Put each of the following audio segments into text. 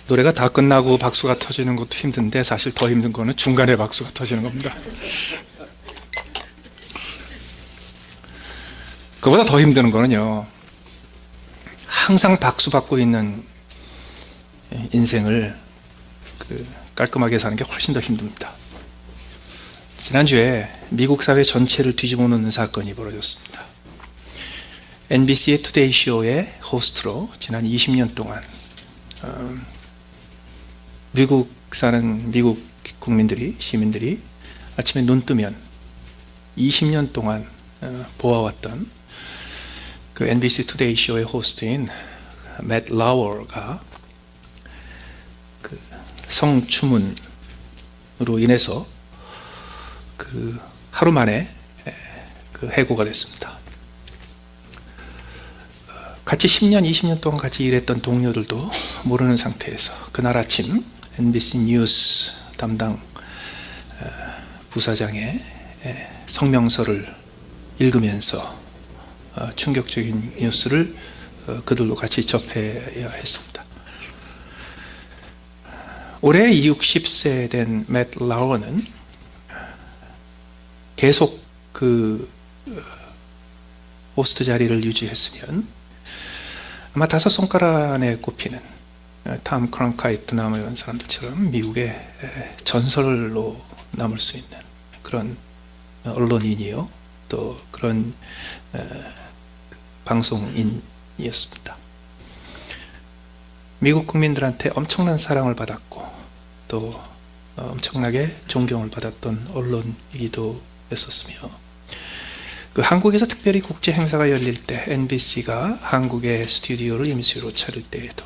노래가 다 끝나고 박수가 터지는 것도 힘든데 사실 더 힘든 거는 중간에 박수가 터지는 겁니다. 그보다 더 힘든 거는요, 항상 박수 받고 있는 인생을 깔끔하게 사는 게 훨씬 더 힘듭니다. 지난주에 미국 사회 전체를 뒤집어 놓는 사건이 벌어졌습니다. NBC의 투데이 쇼의 호스트로 지난 20년 동안 미국 사는 미국 국민들이, 시민들이 아침에 눈 뜨면 20년 동안 보아왔던 그 NBC 투데이 쇼의 호스트인 맷 라워가 그 성추문으로 인해서 그 하루 만에 그 해고가 됐습니다. 같이 10년, 20년 동안 같이 일했던 동료들도 모르는 상태에서 그날 아침 NBC 뉴스 담당 부사장의 성명서를 읽으면서 충격적인 뉴스를 그들도 같이 접해야 했습니다. 올해 60세 된 맷 라워는 계속 그 호스트 자리를 유지했으면 아마 5손가락 안에 꼽히는 탐 크랑카이트나 이런 사람들처럼 미국의 전설로 남을 수 있는 그런 언론인이요, 또 그런 방송인이었습니다. 미국 국민들한테 엄청난 사랑을 받았고 또 엄청나게 존경을 받았던 언론이기도 했었으며, 그 한국에서 특별히 국제 행사가 열릴 때 NBC가 한국의 스튜디오를 임시로 차릴 때에도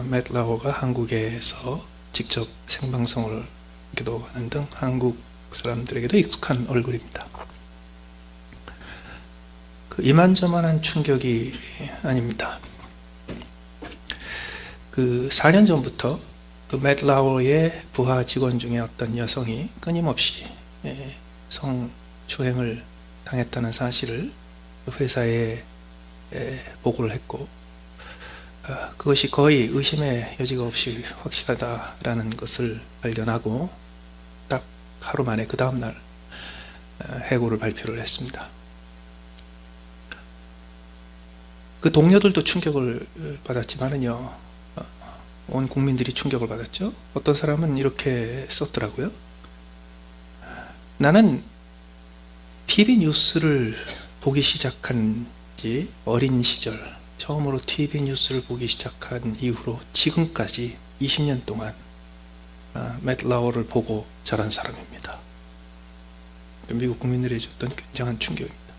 맷 라워가 한국에서 직접 생방송을 하기도 하는 등 한국 사람들에게도 익숙한 얼굴입니다. 그 이만저만한 충격이 아닙니다. 그 4년 전부터 그 맷 라워의 부하 직원 중에 어떤 여성이 끊임없이 성추행을 당했다는 사실을 회사에 보고를 했고, 그것이 거의 의심의 여지가 없이 확실하다라는 것을 발견하고 딱 하루 만에 그 다음날 해고를 발표를 했습니다. 그 동료들도 충격을 받았지만은요, 온 국민들이 충격을 받았죠. 어떤 사람은 이렇게 썼더라고요. 나는 TV 뉴스를 보기 시작한 지 어린 시절, 처음으로 TV 뉴스를 보기 시작한 이후로 지금까지 20년 동안 맷 라워를 보고 자란 사람입니다. 미국 국민들이 줬던 굉장한 충격입니다.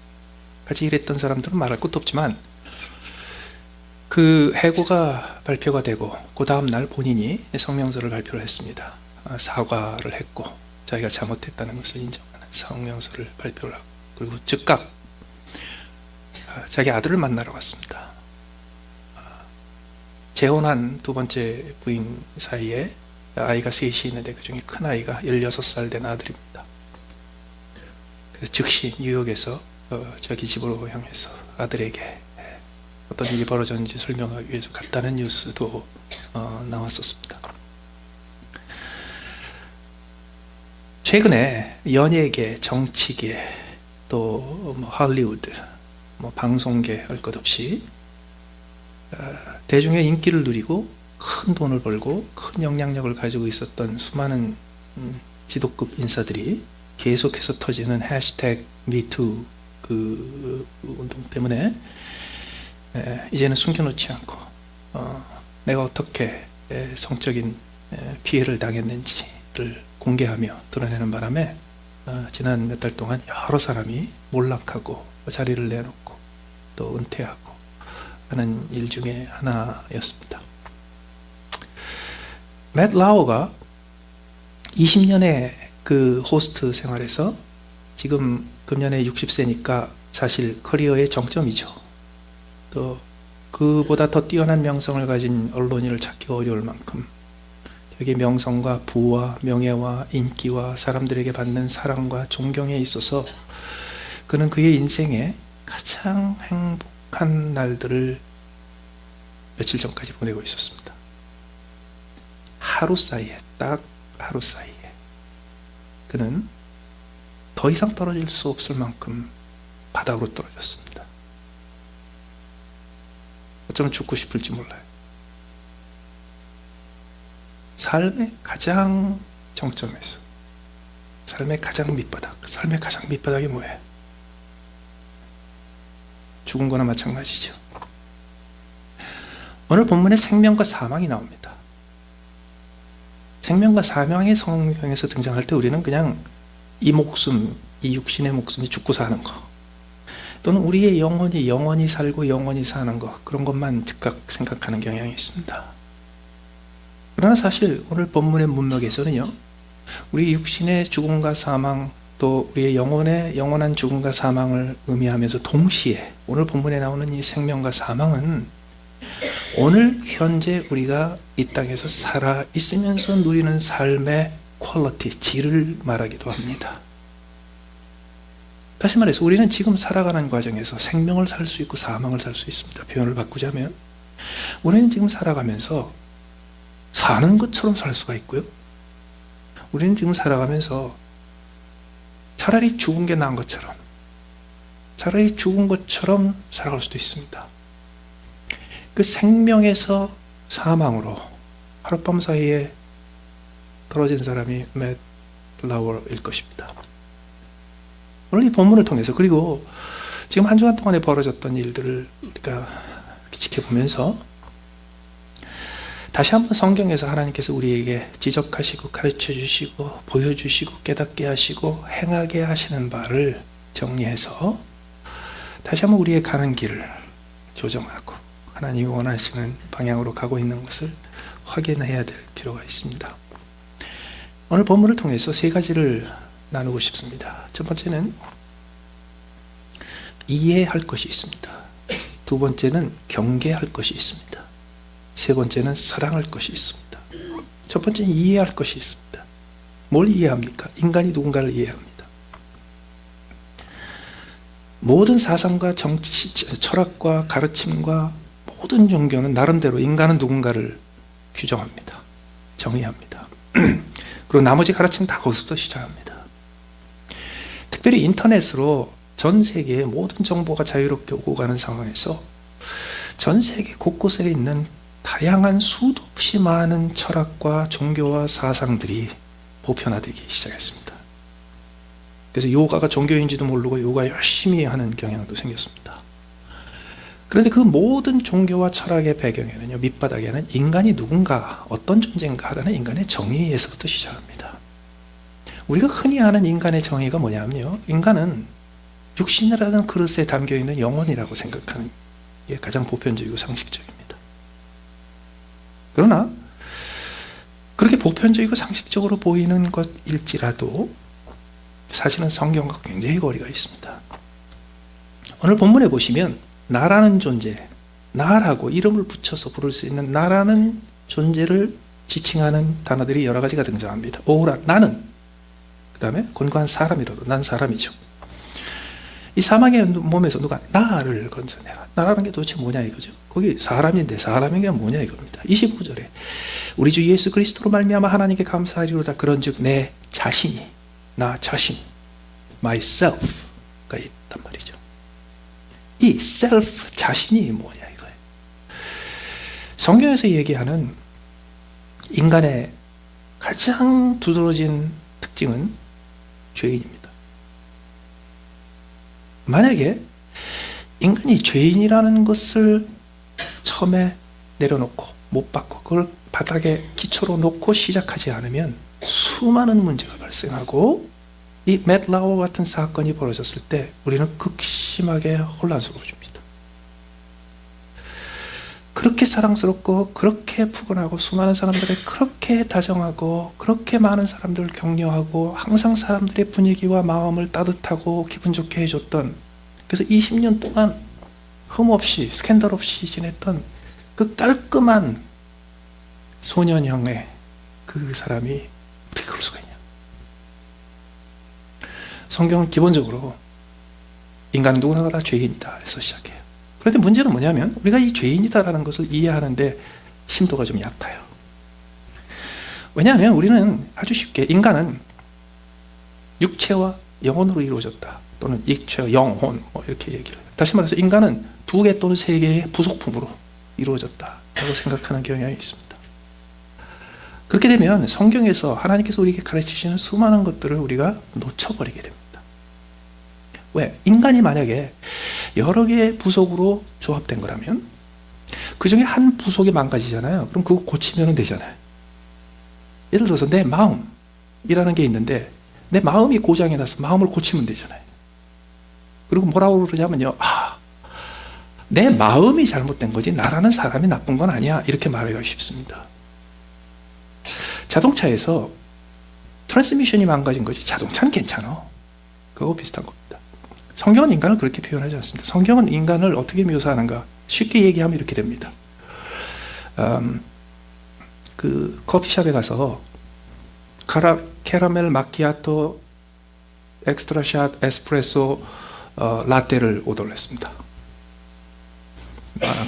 같이 일했던 사람들은 말할 것도 없지만 그 해고가 발표가 되고 그 다음 날 본인이 성명서를 발표를 했습니다. 사과를 했고 자기가 잘못했다는 것을 인정하는 성명서를 발표를 하고, 그리고 즉각 자기 아들을 만나러 갔습니다. 재혼한 두 번째 부인 사이에 아이가 셋이 있는데 그 중에 큰 아이가 16살 된 아들입니다. 그래서 즉시 뉴욕에서 자기 집으로 향해서 아들에게 어떤 일이 벌어졌는지 설명하기 위해서 갔다는 뉴스도 나왔었습니다. 최근에 연예계, 정치계, 또 할리우드, 방송계 할 것 없이 대중의 인기를 누리고 큰 돈을 벌고 큰 영향력을 가지고 있었던 수많은 지도급 인사들이 계속해서 터지는 해시태그 미투 그 운동 때문에 이제는 숨겨놓지 않고 내가 어떻게 성적인 피해를 당했는지를 공개하며 드러내는 바람에 지난 몇 달 동안 여러 사람이 몰락하고 자리를 내놓고 또 은퇴하고 하는 일 중에 하나였습니다. 맷 라워가 20년의 그 호스트 생활에서 지금 금년에 60세니까 사실 커리어의 정점이죠. 또 그보다 더 뛰어난 명성을 가진 언론인을 찾기 어려울 만큼 자기 명성과 부와 명예와 인기와 사람들에게 받는 사랑과 존경에 있어서 그는 그의 인생에 가장 행복한 날들을 며칠 전까지 보내고 있었습니다. 하루 사이에, 딱 하루 사이에 그는 더 이상 떨어질 수 없을 만큼 바닥으로 떨어졌습니다. 어쩌면 죽고 싶을지 몰라요. 삶의 가장 정점에서, 삶의 가장 밑바닥, 삶의 가장 밑바닥이 뭐예요? 죽은 거나 마찬가지죠. 오늘 본문에 생명과 사망이 나옵니다. 생명과 사망이 성경에서 등장할 때 우리는 그냥 이 목숨, 이 육신의 목숨이 죽고 사는 거, 또는 우리의 영혼이 살고 영원히 사는 거, 그런 것만 즉각 생각하는 경향이 있습니다. 그러나 사실 오늘 본문의 문맥에서는요, 우리 육신의 죽음과 사망, 또 우리의 영혼의 영원한 죽음과 사망을 의미하면서 동시에 오늘 본문에 나오는 이 생명과 사망은 오늘 현재 우리가 이 땅에서 살아 있으면서 누리는 삶의 퀄리티, 질을 말하기도 합니다. 다시 말해서 우리는 지금 살아가는 과정에서 생명을 살 수 있고 사망을 살 수 있습니다. 표현을 바꾸자면 우리는 지금 살아가면서 사는 것처럼 살 수가 있고요, 우리는 지금 살아가면서 차라리 죽은 게 나은 것처럼, 차라리 죽은 것처럼 살아갈 수도 있습니다. 그 생명에서 사망으로 하룻밤 사이에 떨어진 사람이 맷 라워일 것입니다. 오늘 이 본문을 통해서, 그리고 지금 한 주간 동안에 벌어졌던 일들을 우리가 지켜보면서 다시 한번 성경에서 하나님께서 우리에게 지적하시고 가르쳐 주시고 보여주시고 깨닫게 하시고 행하게 하시는 바를 정리해서 다시 한번 우리의 가는 길을 조정하고 하나님이 원하시는 방향으로 가고 있는 것을 확인해야 될 필요가 있습니다. 오늘 본문을 통해서 세 가지를 나누고 싶습니다. 첫 번째는 이해할 것이 있습니다. 두 번째는 경계할 것이 있습니다. 세 번째는 사랑할 것이 있습니다. 첫 번째는 이해할 것이 있습니다. 뭘 이해합니까? 인간이 누군가를 이해합니다. 모든 사상과 정치, 철학과 가르침과 모든 종교는 나름대로 인간은 누군가를 규정합니다. 정의합니다. 그리고 나머지 가르침은 다 거기서부터 시작합니다. 특별히 인터넷으로 전 세계의 모든 정보가 자유롭게 오고 가는 상황에서 전 세계 곳곳에 있는 다양한 수도 없이 많은 철학과 종교와 사상들이 보편화되기 시작했습니다. 그래서 요가가 종교인지도 모르고 요가 열심히 하는 경향도 생겼습니다. 그런데 그 모든 종교와 철학의 배경에는요, 밑바닥에는 인간이 누군가, 어떤 존재인가 하는 인간의 정의에서부터 시작합니다. 우리가 흔히 아는 인간의 정의가 뭐냐면요, 인간은 육신이라는 그릇에 담겨있는 영혼이라고 생각하는 게 가장 보편적이고 상식적입니다. 그러나 그렇게 보편적이고 상식적으로 보이는 것일지라도 사실은 성경과 굉장히 거리가 있습니다. 오늘 본문에 보시면 나라는 존재, 나라고 이름을 붙여서 부를 수 있는 나라는 존재를 지칭하는 단어들이 여러 가지가 등장합니다. 오라, 나는, 그 다음에 권고한 사람이라도 난 사람이죠. 이 사망의 몸에서 누가 나를 건져내라. 나라는 게 도대체 뭐냐 이거죠. 거기 사람인데 사람에게 뭐냐 이겁니다. 25절에 우리 주 예수 그리스도로 말미암아 하나님께 감사하리로다. 그런즉 내 자신이, 나 자신, myself가 있단 말이죠. 이 self, 자신이 뭐냐 이거예요. 성경에서 얘기하는 인간의 가장 두드러진 특징은 죄인입니다. 만약에 인간이 죄인이라는 것을 처음에 내려놓고 못 받고 그걸 바닥에 기초로 놓고 시작하지 않으면 수많은 문제가 발생하고, 이 맷 라워 같은 사건이 벌어졌을 때 우리는 극심하게 혼란스러워집니다. 그렇게 사랑스럽고 그렇게 푸근하고 수많은 사람들을 그렇게 다정하고 그렇게 많은 사람들을 격려하고 항상 사람들의 분위기와 마음을 따뜻하고 기분 좋게 해줬던, 그래서 20년 동안 흠없이 스캔들 없이 지냈던 그 깔끔한 소년형의 그 사람이 어떻게 그럴 수가 있냐. 성경은 기본적으로 인간 누구나 다 죄인이다 해서 시작해요. 그런데 문제는 뭐냐면 우리가 이 죄인이다라는 것을 이해하는데 심도가 좀 얕아요. 왜냐하면 우리는 아주 쉽게 인간은 육체와 영혼으로 이루어졌다, 또는 육체와 영혼 이렇게 얘기를 해요. 다시 말해서 인간은 2개 또는 3개의 부속품으로 이루어졌다라고 생각하는 경향이 있습니다. 그렇게 되면 성경에서 하나님께서 우리에게 가르치시는 수많은 것들을 우리가 놓쳐버리게 됩니다. 왜? 인간이 만약에 여러 개의 부속으로 조합된 거라면 그 중에 한 부속이 망가지잖아요. 그럼 그거 고치면 되잖아요. 예를 들어서 내 마음이라는 게 있는데 내 마음이 고장이 나서 마음을 고치면 되잖아요. 그리고 뭐라고 그러냐면요, 내 마음이 잘못된 거지 나라는 사람이 나쁜 건 아니야, 이렇게 말하기가 쉽습니다. 자동차에서 트랜스미션이 망가진 거지 자동차는 괜찮아, 그거 비슷한 겁니다. 성경은 인간을 그렇게 표현하지 않습니다. 성경은 인간을 어떻게 묘사하는가, 쉽게 얘기하면 이렇게 됩니다. 그 커피숍에 가서 캐러멜 마키아토 엑스트라샷 에스프레소 라떼를 오더를 했습니다.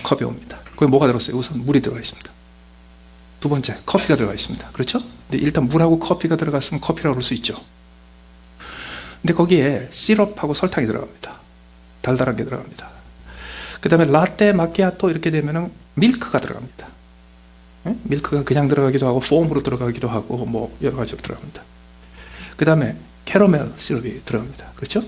컵이 옵니다. 거기 뭐가 들어있어요? 우선 물이 들어가 있습니다. 두 번째, 커피가 들어가 있습니다. 그렇죠? 근데 일단 물하고 커피가 들어갔으면 커피라고 그럴 수 있죠. 근데 거기에 시럽하고 설탕이 들어갑니다. 달달한 게 들어갑니다. 그 다음에 라떼, 마키아토 이렇게 되면은 밀크가 들어갑니다. 네? 밀크가 그냥 들어가기도 하고 폼으로 들어가기도 하고 뭐 여러 가지로 들어갑니다. 그 다음에 캐러멜 시럽이 들어갑니다. 그렇죠?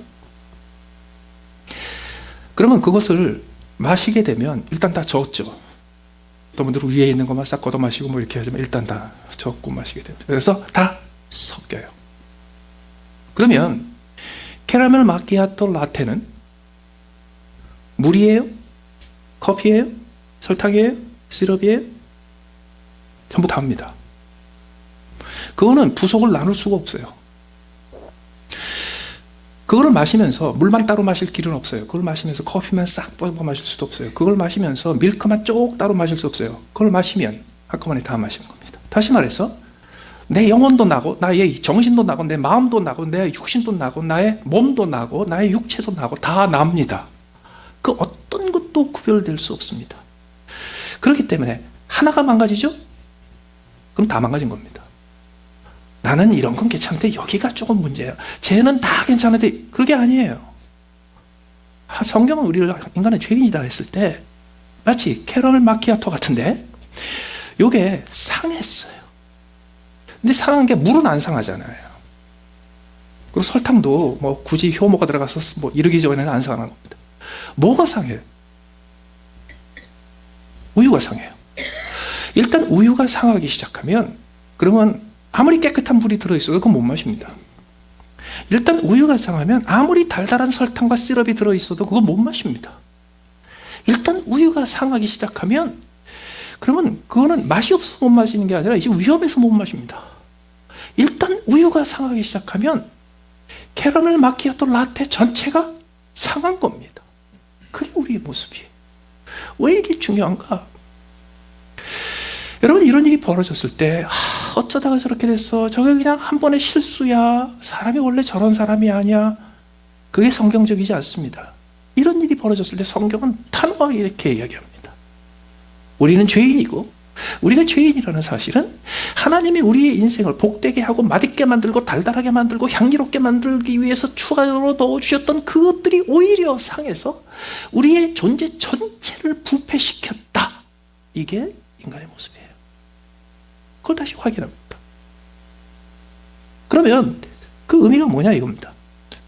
그러면 그것을 마시게 되면 일단 다 저었죠. 여러분들 위에 있는 것만 싹 걷어 마시고 뭐 이렇게 하지만 일단 다 저고 마시게 됩니다. 그래서 다 섞여요. 그러면 캐러멜 마키아토 라떼는 물이에요? 커피예요? 설탕이에요? 시럽이에요? 전부 다입니다. 그거는 부속을 나눌 수가 없어요. 그걸 마시면서 물만 따로 마실 길은 없어요. 그걸 마시면서 커피만 싹 뽑아 마실 수도 없어요. 그걸 마시면서 밀크만 쪽 따로 마실 수 없어요. 그걸 마시면 한꺼번에 다 마시는 겁니다. 다시 말해서 내 영혼도 나고 나의 정신도 나고 내 마음도 나고 내 육신도 나고 나의 몸도 나고 나의 육체도 나고 다 납니다. 그 어떤 것도 구별될 수 없습니다. 그렇기 때문에 하나가 망가지죠? 그럼 다 망가진 겁니다. 나는 이런 건 괜찮은데 여기가 조금 문제예요. 쟤는 다 괜찮은데 그게 아니에요. 성경은 우리를 인간은 죄인이다 했을 때 마치 캐러멜 마키아토 같은데 요게 상했어요. 근데 상한 게 물은 안 상하잖아요. 그리고 설탕도 뭐 굳이 효모가 들어가서 뭐 이러기 전에는 안 상하는 겁니다. 뭐가 상해요? 우유가 상해요. 일단 우유가 상하기 시작하면 그러면 아무리 깨끗한 물이 들어있어도 그건 못 마십니다. 일단 우유가 상하면 아무리 달달한 설탕과 시럽이 들어있어도 그건 못 마십니다. 일단 우유가 상하기 시작하면 그러면 그거는 맛이 없어서 못 마시는 게 아니라 이제 위험해서 못 마십니다. 일단 우유가 상하기 시작하면 캐러멜 마키아토 라떼 전체가 상한 겁니다. 그게 우리의 모습이에요. 왜 이게 중요한가? 여러분, 이런 일이 벌어졌을 때 어쩌다가 저렇게 됐어, 저게 그냥 한 번의 실수야, 사람이 원래 저런 사람이 아니야, 그게 성경적이지 않습니다. 이런 일이 벌어졌을 때 성경은 단호하게 이렇게 이야기합니다. 우리는 죄인이고 우리가 죄인이라는 사실은 하나님이 우리의 인생을 복되게 하고 맛있게 만들고 달달하게 만들고 향기롭게 만들기 위해서 추가로 넣어주셨던 그것들이 오히려 상해서 우리의 존재 전체를 부패시켰다. 이게 인간의 모습이에요. 그걸 다시 확인합니다. 그러면 그 의미가 뭐냐 이겁니다.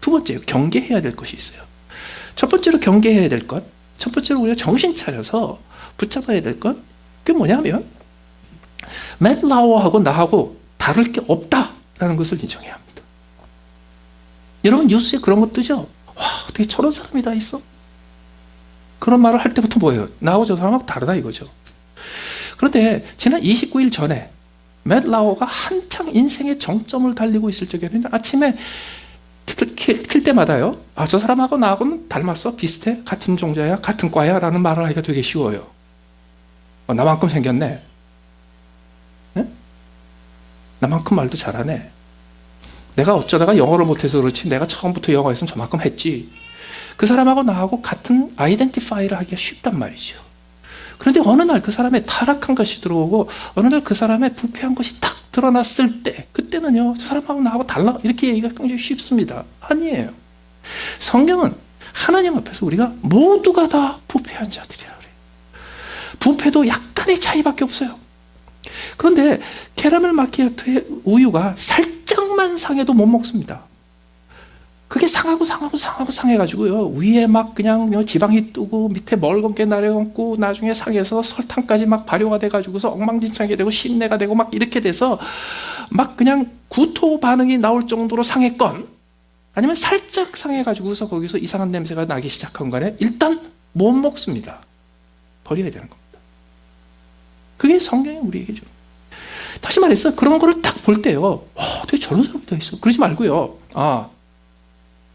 두 번째, 경계해야 될 것이 있어요. 첫 번째로 경계해야 될 것, 첫 번째로 우리가 정신 차려서 붙잡아야 될 것, 그게 뭐냐면 맷 라워하고 나하고 다를 게 없다라는 것을 인정해야 합니다. 여러분, 뉴스에 그런 거 뜨죠? 와, 어떻게 저런 사람이 다 있어? 그런 말을 할 때부터 뭐예요? 나하고 저 사람하고 다르다 이거죠. 그런데 지난 29일 전에 맷 라워가 한창 인생의 정점을 달리고 있을 적에는 아침에 킬 때마다요, 저 사람하고 나하고는 닮았어, 비슷해, 같은 종자야, 같은 과야 라는 말을 하기가 되게 쉬워요. 나만큼 생겼네, 네? 나만큼 말도 잘하네, 내가 어쩌다가 영어를 못해서 그렇지 내가 처음부터 영어 했으면 저만큼 했지. 그 사람하고 나하고 같은 아이덴티파이를 하기가 쉽단 말이죠. 그런데 어느 날 그 사람의 타락한 것이 들어오고 어느 날 그 사람의 부패한 것이 탁 드러났을 때 그때는요 저 사람하고 나하고 달라 이렇게 얘기가 굉장히 쉽습니다. 아니에요. 성경은 하나님 앞에서 우리가 모두가 다 부패한 자들이라 그래요. 부패도 약간의 차이밖에 없어요. 그런데 캐러멜 마키아토의 우유가 살짝만 상해도 못 먹습니다. 그게 상해가지고요. 위에 막 그냥 지방이 뜨고 밑에 멀겋게 내려앉고 나중에 상해서 설탕까지 막 발효가 돼가지고서 엉망진창이 되고 신내가 되고 막 이렇게 돼서 막 그냥 구토 반응이 나올 정도로 상했건 아니면 살짝 상해가지고서 거기서 이상한 냄새가 나기 시작한 거네. 일단 못 먹습니다. 버려야 되는 겁니다. 그게 성경이 우리에게 줘. 다시 말해서 그런 거를 딱 볼 때요. 어떻게 저런 사람이 다 있어? 그러지 말고요.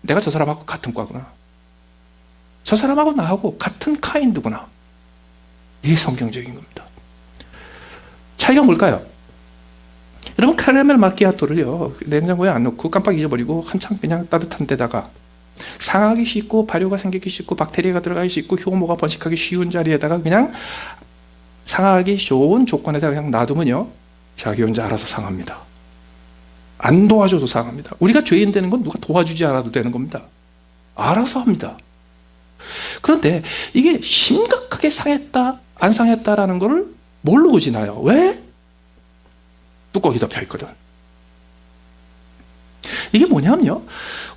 내가 저 사람하고 같은 과구나. 저 사람하고 나하고 같은 카인드구나. 이게 성경적인 겁니다. 차이가 뭘까요? 여러분 카라멜 마키아토를요 냉장고에 안 넣고 깜빡 잊어버리고 한창 그냥 따뜻한 데다가 상하기 쉽고 발효가 생기기 쉽고 박테리아가 들어가기 쉽고 효모가 번식하기 쉬운 자리에다가 그냥 상하기 좋은 조건에다가 그냥 놔두면요 자기 혼자 알아서 상합니다. 안 도와줘도 상합니다. 우리가 죄인 되는 건 누가 도와주지 않아도 되는 겁니다. 알아서 합니다. 그런데 이게 심각하게 상했다 안 상했다라는 걸 뭘로 고지나요? 왜? 뚜껑이 덮여 있거든. 이게 뭐냐면요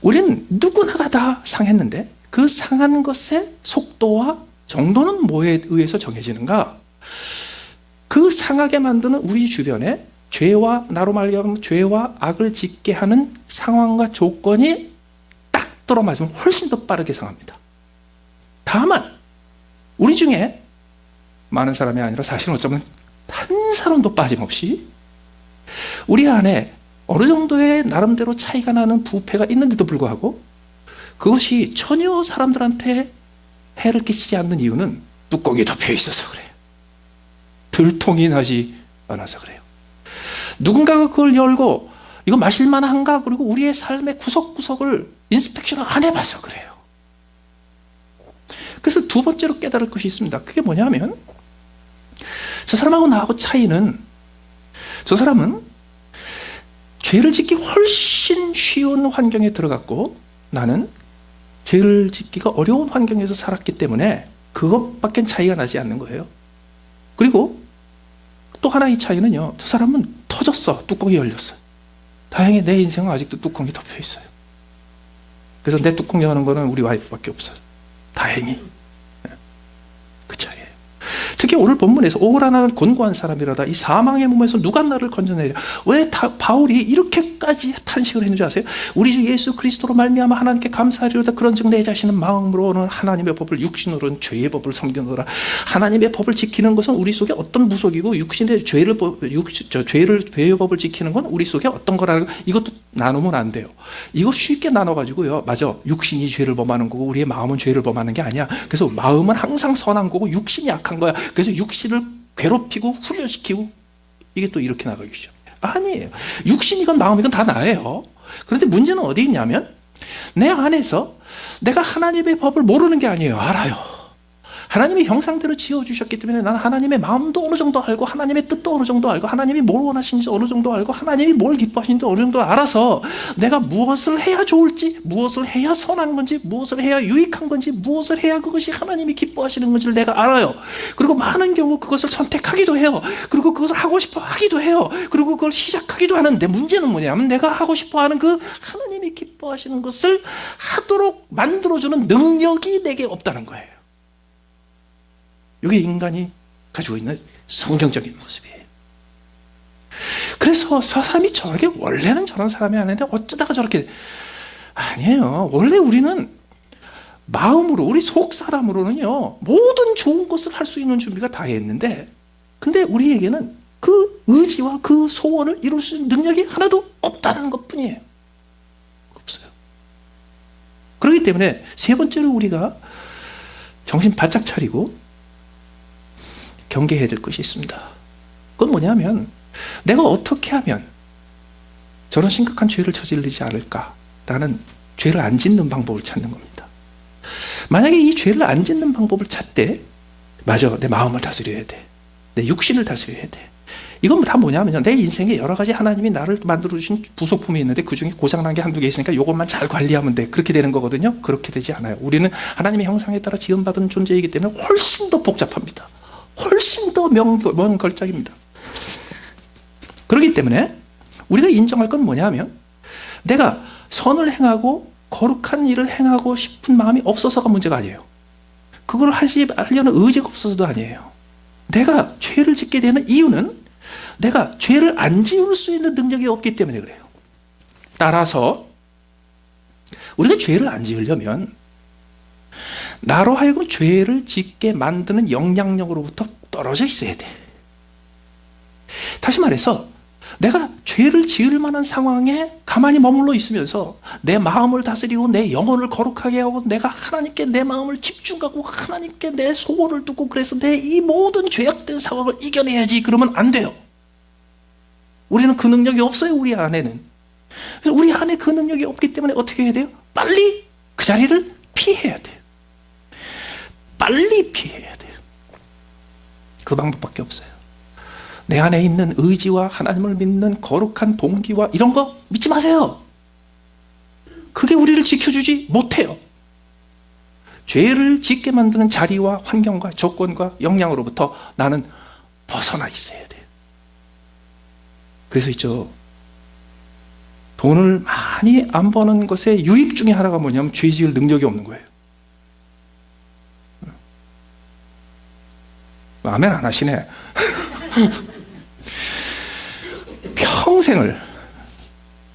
우리는 누구나가 다 상했는데 그 상한 것의 속도와 정도는 뭐에 의해서 정해지는가? 그 상하게 만드는 우리 주변에 죄와 나로 말하면 죄와 악을 짓게 하는 상황과 조건이 딱 들어맞으면 훨씬 더 빠르게 상합니다. 다만 우리 중에 많은 사람이 아니라 사실은 어쩌면 한 사람도 빠짐없이 우리 안에 어느 정도의 나름대로 차이가 나는 부패가 있는데도 불구하고 그것이 전혀 사람들한테 해를 끼치지 않는 이유는 뚜껑이 덮여 있어서 그래요. 들통이 나지 않아서 그래요. 누군가가 그걸 열고 이거 마실만한가 그리고 우리의 삶의 구석구석을 인스펙션을 안 해봐서 그래요. 그래서 두 번째로 깨달을 것이 있습니다. 그게 뭐냐면 저 사람하고 나하고 차이는 저 사람은 죄를 짓기 훨씬 쉬운 환경에 들어갔고 나는 죄를 짓기가 어려운 환경에서 살았기 때문에 그것밖에 차이가 나지 않는 거예요. 그리고 또 하나의 차이는요 저 사람은 터졌어. 뚜껑이 열렸어요. 다행히 내 인생은 아직도 뚜껑이 덮여 있어요. 그래서 내 뚜껑 여는 거는 우리 와이프밖에 없어요. 다행히. 그 차이예요. 특히 오늘 본문에서 오라 나는 곤고한 사람이라다 이 사망의 몸에서 누가 나를 건져내랴. 왜 바울이 이렇게까지 탄식을 했는지 아세요? 우리 주 예수 그리스도로 말미암아 하나님께 감사하리로다. 그런즉 내 자신은 마음으로는 하나님의 법을 육신으로는 죄의 법을 섬기노라. 하나님의 법을 지키는 것은 우리 속에 어떤 무속이고 육신의 죄의 법을 지키는 건 우리 속에 어떤 거라는 이것도 나누면 안 돼요. 이거 쉽게 나눠가지고요. 맞아. 육신이 죄를 범하는 거고 우리의 마음은 죄를 범하는 게 아니야. 그래서 마음은 항상 선한 거고 육신이 약한 거야. 그래서 육신을 괴롭히고 훈련시키고 이게 또 이렇게 나가기 시작해요. 아니에요. 육신이건 마음이건 다 나예요. 그런데 문제는 어디 있냐면 내 안에서 내가 하나님의 법을 모르는 게 아니에요. 알아요. 하나님이 형상대로 지어주셨기 때문에 나는 하나님의 마음도 어느 정도 알고 하나님의 뜻도 어느 정도 알고 하나님이 뭘 원하시는지 어느 정도 알고 하나님이 뭘 기뻐하시는지 어느 정도 알아서 내가 무엇을 해야 좋을지 무엇을 해야 선한 건지 무엇을 해야 유익한 건지 무엇을 해야 그것이 하나님이 기뻐하시는 건지를 내가 알아요. 그리고 많은 경우 그것을 선택하기도 해요. 그리고 그것을 하고 싶어 하기도 해요. 그리고 그걸 시작하기도 하는데 문제는 뭐냐면 내가 하고 싶어 하는 그 하나님이 기뻐하시는 것을 하도록 만들어주는 능력이 내게 없다는 거예요. 이게 인간이 가지고 있는 성경적인 모습이에요. 그래서 저 사람이 저렇게 원래는 저런 사람이 아닌데 어쩌다가 저렇게 아니에요. 원래 우리는 마음으로 우리 속 사람으로는요 모든 좋은 것을 할 수 있는 준비가 다 했는데 근데 우리에게는 그 의지와 그 소원을 이룰 수 있는 능력이 하나도 없다는 것뿐이에요. 없어요. 그렇기 때문에 세 번째로 우리가 정신 바짝 차리고 경계해야 될 것이 있습니다. 그건 뭐냐면 내가 어떻게 하면 저런 심각한 죄를 저지르지 않을까라는 죄를 안 짓는 방법을 찾는 겁니다. 만약에 이 죄를 안 짓는 방법을 찾되, 맞아, 내 마음을 다스려야 돼, 내 육신을 다스려야 돼. 이건 다 뭐냐면요, 내 인생에 여러 가지 하나님이 나를 만들어주신 부속품이 있는데 그 중에 고장난 게 한두 개 있으니까 이것만 잘 관리하면 돼, 그렇게 되는 거거든요. 그렇게 되지 않아요. 우리는 하나님의 형상에 따라 지음받은 존재이기 때문에 훨씬 더 복잡합니다. 훨씬 더 먼 걸작입니다. 그렇기 때문에 우리가 인정할 건 뭐냐면, 내가 선을 행하고 거룩한 일을 행하고 싶은 마음이 없어서가 문제가 아니에요. 그걸 하려는 의지가 없어서도 아니에요. 내가 죄를 짓게 되는 이유는 내가 죄를 안 지을 수 있는 능력이 없기 때문에 그래요. 따라서 우리가 죄를 안 지으려면 나로 하여금 죄를 짓게 만드는 영향력으로부터 떨어져 있어야 돼. 다시 말해서 내가 죄를 지을 만한 상황에 가만히 머물러 있으면서 내 마음을 다스리고 내 영혼을 거룩하게 하고 내가 하나님께 내 마음을 집중하고 하나님께 내 소원을 두고 그래서 내 이 모든 죄악된 상황을 이겨내야지, 그러면 안 돼요. 우리는 그 능력이 없어요. 우리 안에는. 그래서 우리 안에 그 능력이 없기 때문에 어떻게 해야 돼요? 빨리 그 자리를 피해야 돼요. 빨리 피해야 돼요. 그 방법밖에 없어요. 내 안에 있는 의지와 하나님을 믿는 거룩한 동기와 이런 거 믿지 마세요. 그게 우리를 지켜주지 못해요. 죄를 짓게 만드는 자리와 환경과 조건과 영향으로부터 나는 벗어나 있어야 돼요. 그래서 있죠, 돈을 많이 안 버는 것의 유익 중에 하나가 뭐냐면 죄 지을 능력이 없는 거예요. 아멘 안 하시네. 평생을,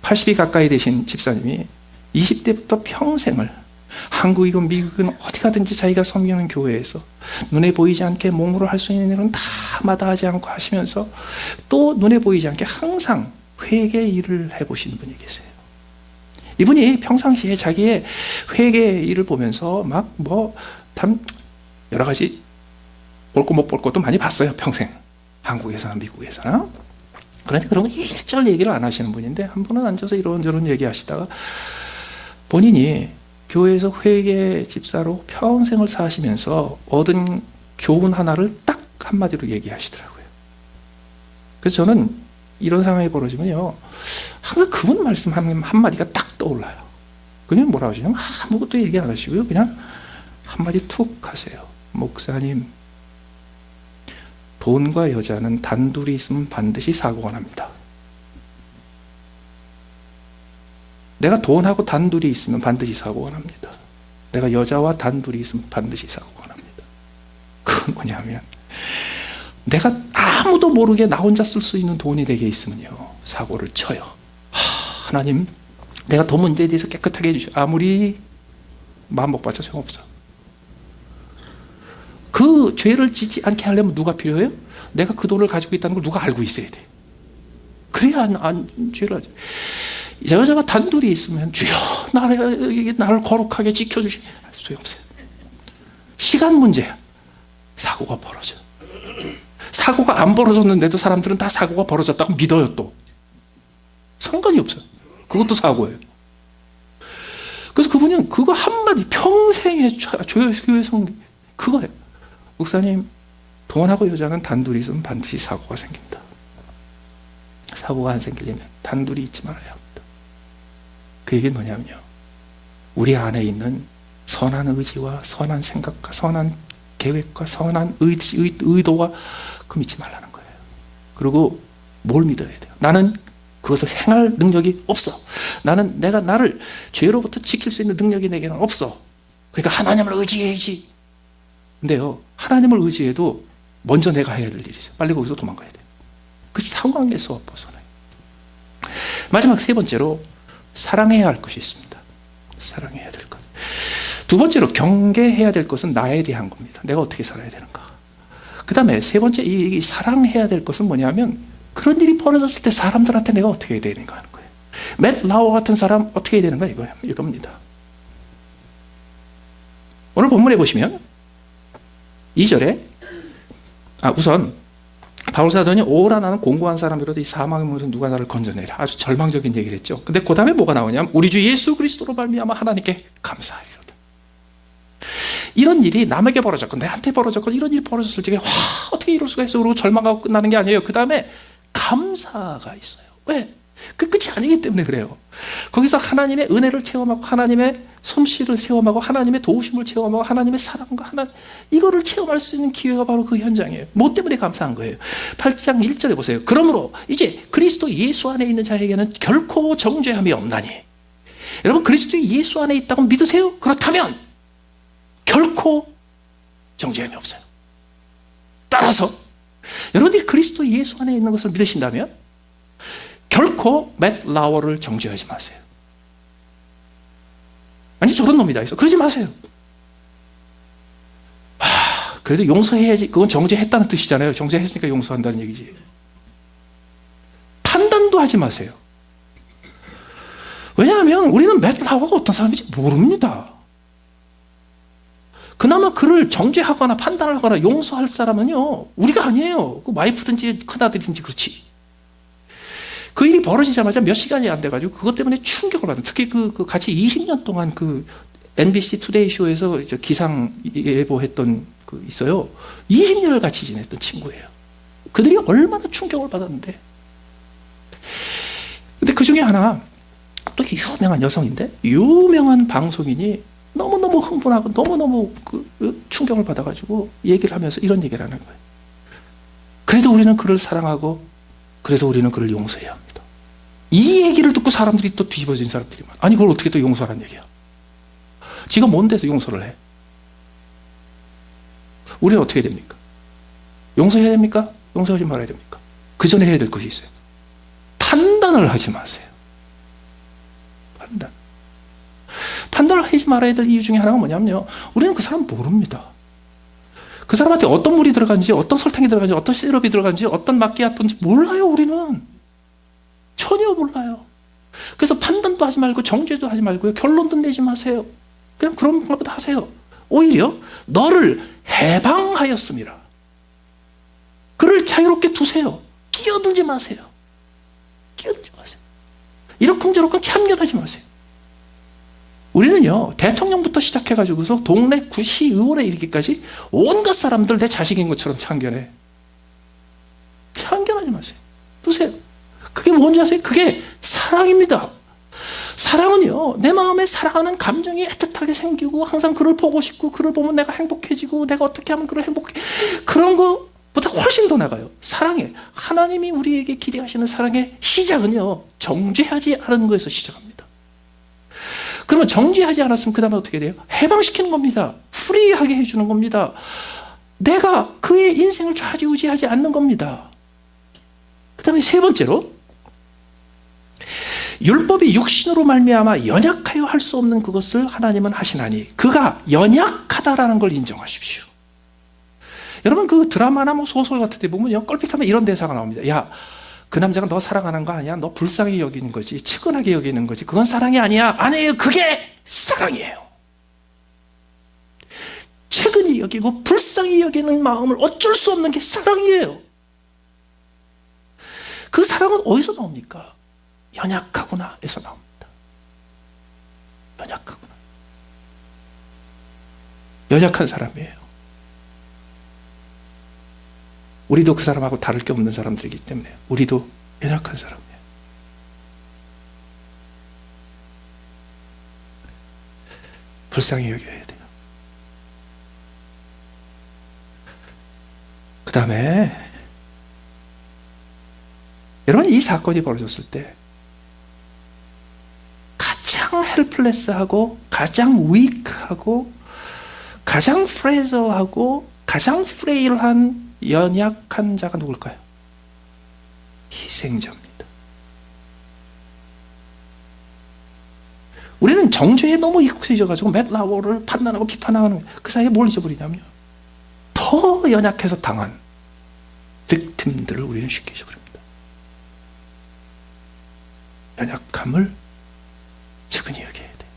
80이 가까이 되신 집사님이 20대부터 평생을 한국이건 미국이건 어디 가든지 자기가 섬기는 교회에서 눈에 보이지 않게 몸으로 할 수 있는 일은 다 마다하지 않고 하시면서 또 눈에 보이지 않게 항상 회개 일을 해보신 분이 계세요. 이분이 평상시에 자기의 회개 일을 보면서 막 여러 가지 볼 거 못 볼 것도 많이 봤어요. 평생 한국에서나 미국에서나. 그런데 그런 거 일절 얘기를 안 하시는 분인데, 한 번은 앉아서 이런저런 얘기하시다가 본인이 교회에서 회계 집사로 평생을 사시면서 얻은 교훈 하나를 딱 한마디로 얘기하시더라고요. 그래서 저는 이런 상황이 벌어지면요, 항상 그분 말씀 한마디가 딱 떠올라요. 그냥 뭐라고 하시냐면 아무것도 얘기 안 하시고요, 그냥 한마디 툭 하세요. 목사님, 돈과 여자는 단둘이 있으면 반드시 사고가 납니다. 내가 돈하고 단둘이 있으면 반드시 사고가 납니다. 내가 여자와 단둘이 있으면 반드시 사고가 납니다. 그건 뭐냐면, 내가 아무도 모르게 나 혼자 쓸 수 있는 돈이 내게 있으면요, 사고를 쳐요. 하나님, 내가 돈 문제에 대해서 깨끗하게 해주셔. 아무리 마음 먹봤자 소용없어. 그 죄를 짓지 않게 하려면 누가 필요해요? 내가 그 돈을 가지고 있다는 걸 누가 알고 있어야 돼. 그래야 죄를 하지. 여자가 단둘이 있으면 주여 나를 거룩하게 지켜주시, 소용없어요. 시간 문제야. 사고가 벌어져. 사고가 안 벌어졌는데도 사람들은 다 사고가 벌어졌다고 믿어요. 또 상관이 없어요. 그것도 사고예요. 그래서 그분은 그거 한마디, 평생의 교회 성경 그거예요. 목사님, 돈하고 여자는 단둘이 있으면 반드시 사고가 생긴다. 사고가 안 생기려면 단둘이 있지 말아야 합니다. 그 얘기는 뭐냐면요, 우리 안에 있는 선한 의지와 선한 생각과 선한 계획과 선한 의도와 그 믿지 말라는 거예요. 그리고 뭘 믿어야 돼요? 나는 그것을 행할 능력이 없어. 내가 나를 죄로부터 지킬 수 있는 능력이 내게는 없어. 그러니까 하나님을 의지해야지. 근데요, 하나님을 의지해도 먼저 내가 해야 될 일이 있어요. 빨리 거기서 도망가야 돼요. 그 상황에서 벗어나요. 마지막 세 번째로 사랑해야 할 것이 있습니다. 사랑해야 될 것. 두 번째로 경계해야 될 것은 나에 대한 겁니다. 내가 어떻게 살아야 되는가. 그 다음에 세 번째 이 사랑해야 될 것은 뭐냐면, 그런 일이 벌어졌을 때 사람들한테 내가 어떻게 해야 되는가 하는 거예요. 맷 라워 같은 사람 어떻게 해야 되는가 이겁니다. 오늘 본문에 보시면 2절에 우선 바울 사도는 오라 나는 공고한 사람이라도 이 사망의 문에서 누가 나를 건져내라, 아주 절망적인 얘기를 했죠. 근데 그 다음에 뭐가 나오냐면 우리 주 예수 그리스도로 말미암아 하나님께 감사하리로다. 이런 일이 남에게 벌어졌건 내한테 벌어졌건 이런 일이 벌어졌을 적에 어떻게 이럴 수가 있어? 그러고 절망하고 끝나는 게 아니에요. 그 다음에 감사가 있어요. 왜? 그 끝이 아니기 때문에 그래요. 거기서 하나님의 은혜를 체험하고 하나님의 솜씨를 체험하고 하나님의 도우심을 체험하고 하나님의 사랑과 이거를 체험할 수 있는 기회가 바로 그 현장이에요. 뭐 때문에 감사한 거예요? 8장 1절에 보세요. 그러므로 이제 그리스도 예수 안에 있는 자에게는 결코 정죄함이 없나니. 여러분, 그리스도 예수 안에 있다고 믿으세요? 그렇다면 결코 정죄함이 없어요. 따라서 여러분들이 그리스도 예수 안에 있는 것을 믿으신다면 결코 맷 라워를 정죄하지 마세요. 아니, 저런 놈이 다 있어. 그러지 마세요. 그래도 용서해야지. 그건 정죄했다는 뜻이잖아요. 정죄했으니까 용서한다는 얘기지. 판단도 하지 마세요. 왜냐하면 우리는 맷 라워가 어떤 사람인지 모릅니다. 그나마 그를 정죄하거나 판단을 하거나 용서할 사람은요, 우리가 아니에요. 그 와이프든지 큰아들이든지 그렇지. 그 일이 벌어지자마자 몇 시간이 안 돼가지고 그것 때문에 충격을 받은, 특히 그 같이 20년 동안 그 NBC 투데이 쇼에서 기상 예보했던 그 있어요. 20년을 같이 지냈던 친구예요. 그들이 얼마나 충격을 받았는데. 근데 그 중에 하나, 또 유명한 여성인데, 유명한 방송인이 너무너무 흥분하고 너무너무 그 충격을 받아가지고 얘기를 하면서 이런 얘기를 하는 거예요. 그래도 우리는 그를 사랑하고 그래도 우리는 그를 용서해야 합니다. 이 얘기를 듣고 사람들이 또 뒤집어진 사람들이 많아. 아니, 그걸 어떻게 또 용서하라는 얘기야? 지가 뭔 데서 용서를 해? 우리는 어떻게 해야 됩니까? 용서해야 됩니까? 용서하지 말아야 됩니까? 그 전에 해야 될 것이 있어요. 판단을 하지 마세요. 판단을 하지 말아야 될 이유 중에 하나가 뭐냐면요, 우리는 그 사람 모릅니다. 그 사람한테 어떤 물이 들어간지, 어떤 설탕이 들어간지, 어떤 시럽이 들어간지, 어떤 마끼아토인지 몰라요. 우리는 전혀 몰라요. 그래서 판단도 하지 말고 정죄도 하지 말고요, 결론도 내지 마세요. 그냥 그런 것보다 하세요. 오히려 너를 해방하였습니다. 그를 자유롭게 두세요. 끼어들지 마세요. 끼어들지 마세요. 이러쿵저러쿵 참견하지 마세요. 우리는요, 대통령부터 시작해가지고서 동네 구시의원에 이르기까지 온갖 사람들 내 자식인 것처럼 참견해. 참견하지 마세요. 두세요. 그게 뭔지 아세요? 그게 사랑입니다. 사랑은요, 내 마음에 사랑하는 감정이 애틋하게 생기고 항상 그를 보고 싶고 그를 보면 내가 행복해지고 내가 어떻게 하면 그를 행복해, 그런 것보다 훨씬 더 나가요. 사랑해. 하나님이 우리에게 기대하시는 사랑의 시작은요, 정죄하지 않은 것에서 시작합니다. 그러면 정죄하지 않았으면 그 다음에 어떻게 돼요? 해방시키는 겁니다. 프리하게 해주는 겁니다. 내가 그의 인생을 좌지우지하지 않는 겁니다. 그 다음에 세 번째로, 율법이 육신으로 말미암아 연약하여 할 수 없는 그것을 하나님은 하시나니 그가 연약하다라는 걸 인정하십시오. 여러분, 그 드라마나 뭐 소설 같은 데 보면요, 껄핏하면 이런 대사가 나옵니다. 야, 그 남자가 너 사랑하는 거 아니야? 너 불쌍히 여기는 거지, 측은하게 여기는 거지. 그건 사랑이 아니야. 아니에요. 그게 사랑이에요. 측은히 여기고 불쌍히 여기는 마음을 어쩔 수 없는 게 사랑이에요. 그 사랑은 어디서 나옵니까? 연약하구나에서 나옵니다. 연약하구나. 연약한 사람이에요. 우리도 그 사람하고 다를 게 없는 사람들이기 때문에 우리도 연약한 사람이에요. 불쌍히 여겨야 돼요. 그 다음에 여러분, 이 사건이 벌어졌을 때 가장 헬플레스하고 가장 위크하고 가장 프레저하고 가장 프레일한 연약한 자가 누굴까요? 희생자입니다. 우리는 정죄에 너무 익숙해져가지고 맷 라워를 판단하고 비판하는 거예요. 그 사이에 뭘 잊어버리냐면요, 더 연약해서 당한 빅팀들을 우리는 쉽게 잊어버립니다. 연약함을 측은히 여겨야 돼요.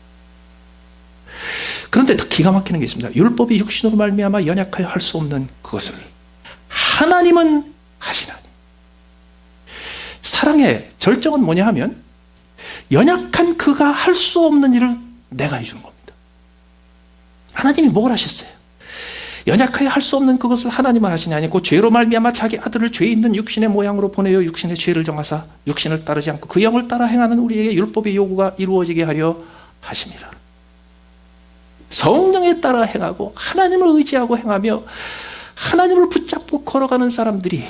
그런데 더 기가 막히는 게 있습니다. 율법이 육신으로 말미암아 연약하여 할 수 없는 그것을 하나님은 하시나니. 사랑의 절정은 뭐냐 하면 연약한 그가 할 수 없는 일을 내가 해주는 겁니다. 하나님이 뭘 하셨어요? 연약하여 할 수 없는 그것을 하나님은 하시니 아니고 죄로 말미암아 자기 아들을 죄 있는 육신의 모양으로 보내어 육신의 죄를 정하사 육신을 따르지 않고 그 영을 따라 행하는 우리에게 율법의 요구가 이루어지게 하려 하심이라. 성령에 따라 행하고 하나님을 의지하고 행하며 하나님을 붙잡고 걸어가는 사람들이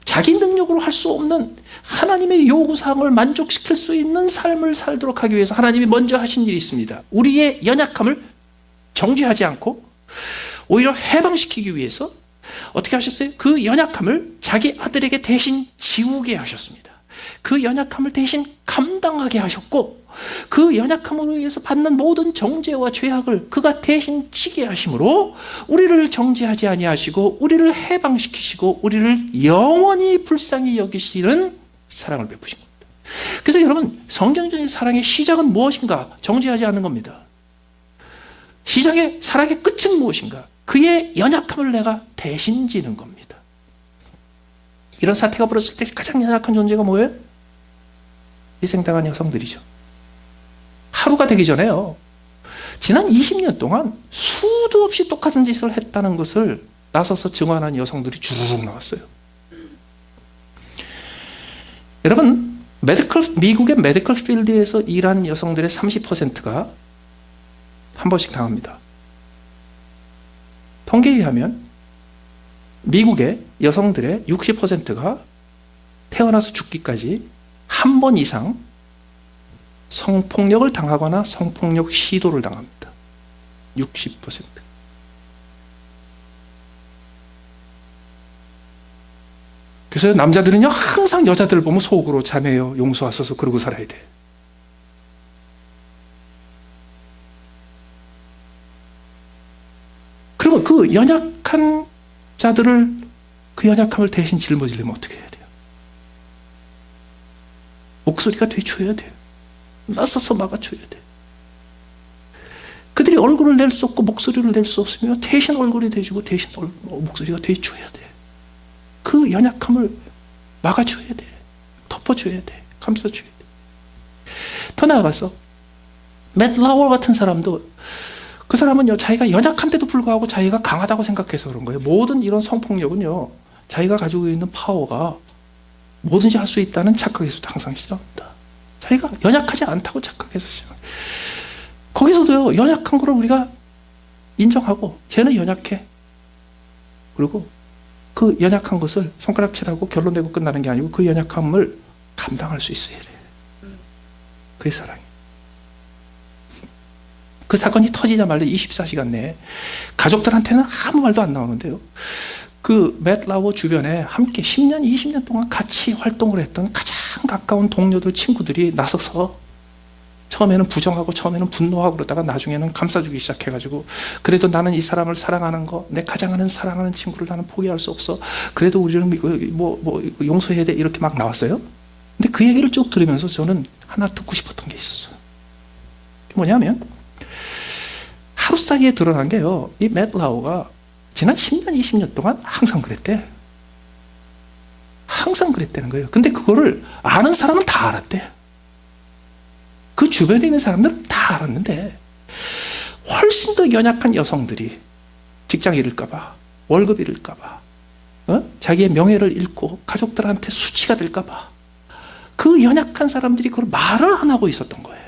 자기 능력으로 할 수 없는 하나님의 요구사항을 만족시킬 수 있는 삶을 살도록 하기 위해서 하나님이 먼저 하신 일이 있습니다. 우리의 연약함을 정죄하지 않고 오히려 해방시키기 위해서 어떻게 하셨어요? 그 연약함을 자기 아들에게 대신 지우게 하셨습니다. 그 연약함을 대신 감당하게 하셨고 그 연약함으로 인해서 받는 모든 정죄와 죄악을 그가 대신 지게 하심으로 우리를 정죄하지 아니하시고 우리를 해방시키시고 우리를 영원히 불쌍히 여기시는 사랑을 베푸신 겁니다. 그래서 여러분, 성경적인 사랑의 시작은 무엇인가? 정죄하지 않는 겁니다. 시작의 사랑의 끝은 무엇인가? 그의 연약함을 내가 대신 지는 겁니다. 이런 사태가 벌어졌을 때 가장 연약한 존재가 뭐예요? 희생당한 여성들이죠. 하루가 되기 전에요, 지난 20년 동안 수도 없이 똑같은 짓을 했다는 것을 나서서 증언한 여성들이 주르륵 나왔어요. 여러분, 미국의 메디컬 필드에서 일하는 여성들의 30%가 한 번씩 당합니다. 통계에 의하면 미국의 여성들의 60%가 태어나서 죽기까지 한 번 이상 성폭력을 당하거나 성폭력 시도를 당합니다. 60%. 그래서 남자들은요, 항상 여자들을 보면 속으로 자네요, 용서하소서 그러고 살아야 돼. 그리고 그 연약한 자들을, 그 연약함을 대신 짊어지려면 어떻게 해야 돼요? 목소리가 되줘야 돼요. 나서서 막아줘야 돼요. 그들이 얼굴을 낼 수 없고 목소리를 낼 수 없으면 대신 얼굴이 돼주고 대신 목소리가 돼줘야 돼. 그 연약함을 막아줘야 돼. 덮어줘야 돼. 감싸줘야 돼. 더 나아가서 맷 라워 같은 사람도, 그 사람은요, 자기가 연약한데도 불구하고 자기가 강하다고 생각해서 그런 거예요. 모든 이런 성폭력은요, 자기가 가지고 있는 파워가 뭐든지 할 수 있다는 착각에서 항상 시작합니다. 자기가 연약하지 않다고 착각해서 시작합니다. 거기서도요, 연약한 거를 우리가 인정하고 쟤는 연약해. 그리고 그 연약한 것을 손가락질하고 결론 내고 끝나는 게 아니고 그 연약함을 감당할 수 있어야 돼요. 그게 사랑이에요. 그 사건이 터지자마자 24시간 내에 가족들한테는 아무 말도 안 나오는데요, 그 맷 라워 주변에 함께 10년, 20년 동안 같이 활동을 했던 가장 가까운 동료들, 친구들이 나서서 처음에는 부정하고 처음에는 분노하고 그러다가 나중에는 감싸주기 시작해가지고, 그래도 나는 이 사람을 사랑하는 거, 내 가장 사랑하는 친구를 나는 포기할 수 없어. 그래도 우리는 용서해야 돼. 이렇게 막 나왔어요. 근데 그 얘기를 쭉 들으면서 저는 하나 듣고 싶었던 게 있었어요. 뭐냐면, 하루 사이에 드러난 게요, 이 맷 라워가 지난 10년, 20년 동안 항상 그랬대. 항상 그랬다는 거예요. 근데 그거를 아는 사람은 다 알았대. 그 주변에 있는 사람들은 다 알았는데, 훨씬 더 연약한 여성들이 직장 잃을까봐, 월급 잃을까봐, 자기의 명예를 잃고 가족들한테 수치가 될까봐, 그 연약한 사람들이 그걸 말을 안 하고 있었던 거예요.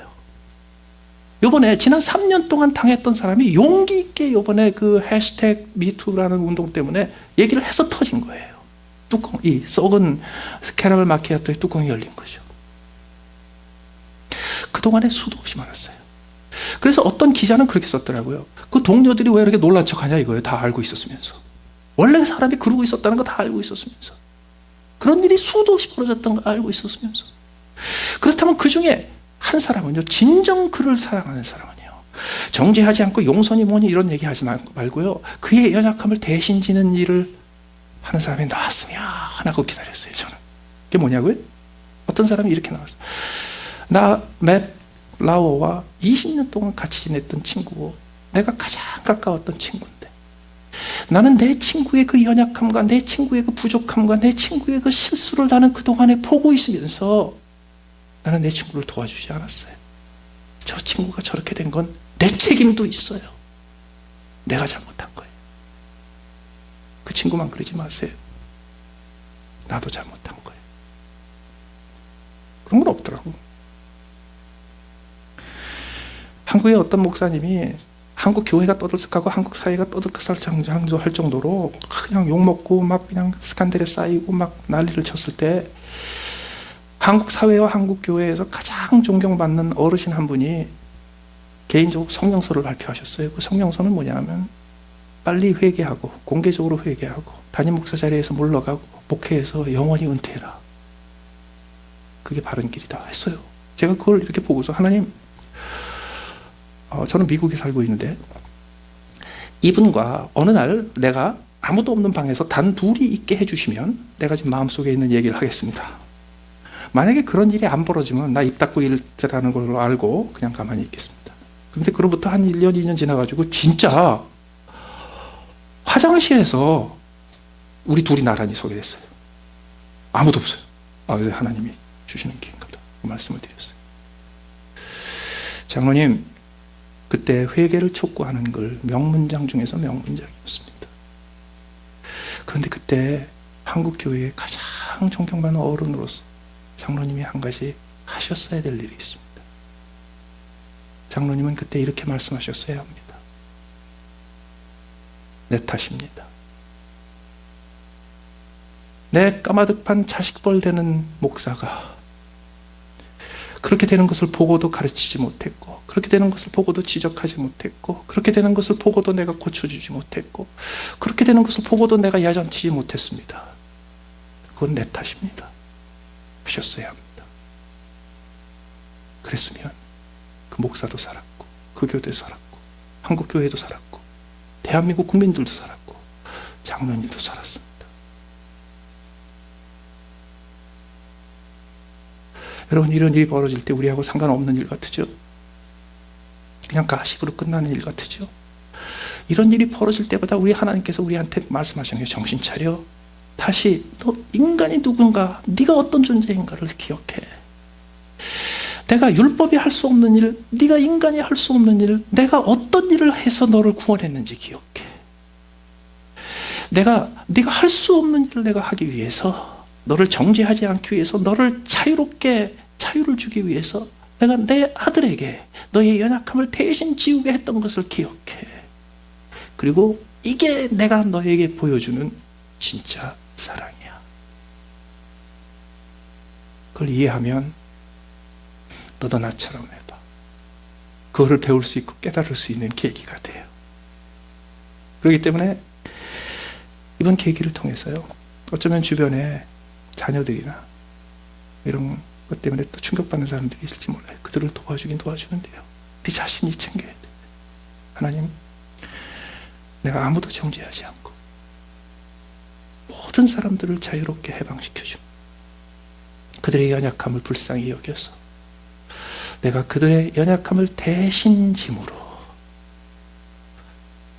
요번에 지난 3년 동안 당했던 사람이 용기 있게 요번에 그 해시태그 미투라는 운동 때문에 얘기를 해서 터진 거예요. 이 썩은 캐러멜 마키아토의 뚜껑이 열린 거죠. 그동안에 수도 없이 많았어요. 그래서 어떤 기자는 그렇게 썼더라고요. 그 동료들이 왜 이렇게 놀란 척하냐 이거예요. 다 알고 있었으면서. 원래 사람이 그러고 있었다는 거 다 알고 있었으면서. 그런 일이 수도 없이 벌어졌던 거 알고 있었으면서. 그렇다면 그 중에 한 사람은요, 진정 그를 사랑하는 사람은요, 정죄하지 않고 용서니 뭐니 이런 얘기 하지 말고요, 그의 연약함을 대신 지는 일을 하는 사람이 나왔으면 하고 기다렸어요. 저는. 그게 뭐냐고요? 어떤 사람이 이렇게 나왔어요. 나 맷 라워와 20년 동안 같이 지냈던 친구고 내가 가장 가까웠던 친구인데, 나는 내 친구의 그 연약함과 내 친구의 그 부족함과 내 친구의 그 실수를 나는 그동안에 보고 있으면서 나는 내 친구를 도와주지 않았어요. 저 친구가 저렇게 된 건 내 책임도 있어요. 내가 잘못한 거예요. 그 친구만 그러지 마세요. 나도 잘못한 거예요. 그런 건 없더라고. 한국의 어떤 목사님이 한국 교회가 떠들썩하고 한국 사회가 떠들썩할 정도로 그냥 욕먹고 막 그냥 스칸들에 쌓이고 막 난리를 쳤을 때 한국 사회와 한국 교회에서 가장 존경받는 어르신 한 분이 개인적으로 성령서를 발표하셨어요. 그 성령서는 뭐냐면 빨리 회개하고 공개적으로 회개하고 담임 목사 자리에서 물러가고 목회에서 영원히 은퇴해라. 그게 바른 길이다 했어요. 제가 그걸 이렇게 보고서 하나님, 저는 미국에 살고 있는데 이분과 어느 날 내가 아무도 없는 방에서 단 둘이 있게 해주시면 내가 지금 마음속에 있는 얘기를 하겠습니다. 만약에 그런 일이 안 벌어지면 나 입 닫고 있으라는 걸로 알고 그냥 가만히 있겠습니다. 근데 그로부터 한 1년, 2년 지나가지고 진짜 화장실에서 우리 둘이 나란히 서게 됐어요. 아무도 없어요. 하나님이 주시는 길인가 보다. 그 말씀을 드렸어요. 장로님, 그때 회개를 촉구하는 걸 명문장 중에서 명문장이었습니다. 그런데 그때 한국 교회의 가장 존경받는 어른으로서 장로님이 한 가지 하셨어야 될 일이 있습니다. 장로님은 그때 이렇게 말씀하셨어야 합니다. 내 탓입니다. 내 까마득한 자식벌 되는 목사가 그렇게 되는 것을 보고도 가르치지 못했고, 그렇게 되는 것을 보고도 지적하지 못했고, 그렇게 되는 것을 보고도 내가 고쳐주지 못했고, 그렇게 되는 것을 보고도 내가 야단치지 못했습니다. 그건 내 탓입니다. 하셨어야 합니다. 그랬으면 그 목사도 살았고, 그 교회도 살았고, 한국 교회도 살았고, 대한민국 국민들도 살았고, 장로님도 살았습니다. 여러분, 이런 일이 벌어질 때 우리하고 상관없는 일 같으죠? 그냥 가식으로 끝나는 일 같으죠? 이런 일이 벌어질 때보다 우리 하나님께서 우리한테 말씀하시는 게 정신 차려. 다시 너 인간이 누군가, 네가 어떤 존재인가를 기억해. 내가 율법이 할 수 없는 일, 네가 인간이 할 수 없는 일, 내가 어떤 일을 해서 너를 구원했는지 기억해. 네가 할 수 없는 일을 내가 하기 위해서, 너를 정죄하지 않기 위해서, 너를 자유를 주기 위해서 내가 내 아들에게 너의 연약함을 대신 지우게 했던 것을 기억해. 그리고 이게 내가 너에게 보여주는 진짜 사랑이야. 그걸 이해하면 너도 나처럼 해봐. 그거를 배울 수 있고 깨달을 수 있는 계기가 돼요. 그렇기 때문에 이번 계기를 통해서요, 어쩌면 주변에 자녀들이나 이런 것 때문에 또 충격받는 사람들이 있을지 몰라요. 그들을 도와주긴 도와주는데요, 네 자신이 챙겨야 돼. 하나님, 내가 아무도 정죄하지 않고 모든 사람들을 자유롭게 해방시켜주고 그들의 연약함을 불쌍히 여겨서 내가 그들의 연약함을 대신 짐으로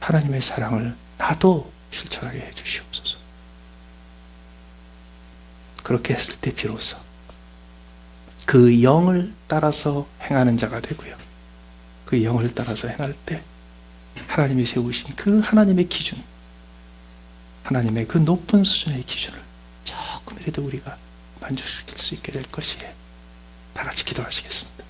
하나님의 사랑을 나도 실천하게 해주시옵소서. 그렇게 했을 때 비로소 그 영을 따라서 행하는 자가 되고요, 그 영을 따라서 행할 때 하나님이 세우신 그 하나님의 기준, 하나님의 그 높은 수준의 기준을 조금이라도 우리가 만족시킬 수 있게 될 것이에요. 다 같이 기도하시겠습니다.